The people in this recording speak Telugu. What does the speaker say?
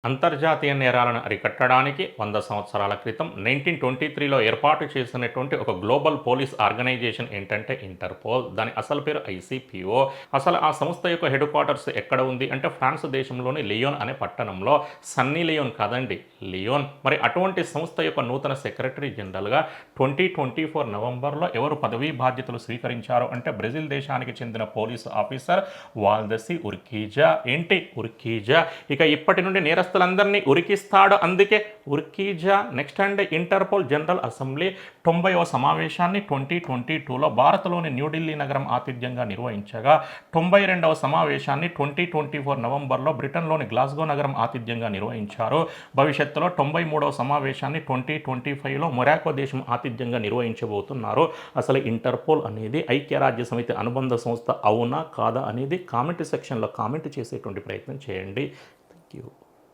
అంతర్జాతీయ నేరాలను అరికట్టడానికి 100 సంవత్సరాల క్రితం 1923లో ఏర్పాటు చేసినటువంటి ఒక గ్లోబల్ పోలీస్ ఆర్గనైజేషన్ ఏంటంటే ఇంటర్పోల్. దాని అసలు పేరు ఐసీపీఓ. అసలు ఆ సంస్థ యొక్క హెడ్ క్వార్టర్స్ ఎక్కడ ఉంది అంటే ఫ్రాన్స్ దేశంలోని లియోన్ అనే పట్టణంలో. సన్నీ లియోన్ కాదండి, లియోన్. మరి అటువంటి సంస్థ యొక్క నూతన సెక్రటరీ జనరల్గా 2024 నవంబర్లో ఎవరు పదవీ బాధ్యతలు స్వీకరించారు అంటే బ్రెజిల్ దేశానికి చెందిన పోలీసు ఆఫీసర్ వాల్దసి ఉర్కిజా. ఏంటి ఉర్కిజా? ఇక ఇప్పటి నుండి నేరస్తులందరినీ ఉరికిస్తాడు, అందుకే ఉర్కిజా. Next and Interpol general assembly 90వ సమావేశాన్ని 2022లో భారత్లోని న్యూఢిల్లీ నగరం ఆతిథ్యంగా నిర్వహించగా 92వ సమావేశాన్ని 2024 నవంబర్లో బ్రిటన్లోని గ్లాస్గో నగరం ఆతిథ్యంగా నిర్వహించారు. భవిష్యత్తులో 93వ సమావేశాన్ని 2025లో మొరాకో దేశం ఆతిథ్యంగా నిర్వహించబోతున్నారు. అసలు ఇంటర్పోల్ అనేది ఐక్యరాజ్య సమితి అనుబంధ సంస్థ అవునా కాదా అనేది కామెంట్ సెక్షన్లో కామెంట్ చేసేటువంటి ప్రయత్నం చేయండి. Thank you.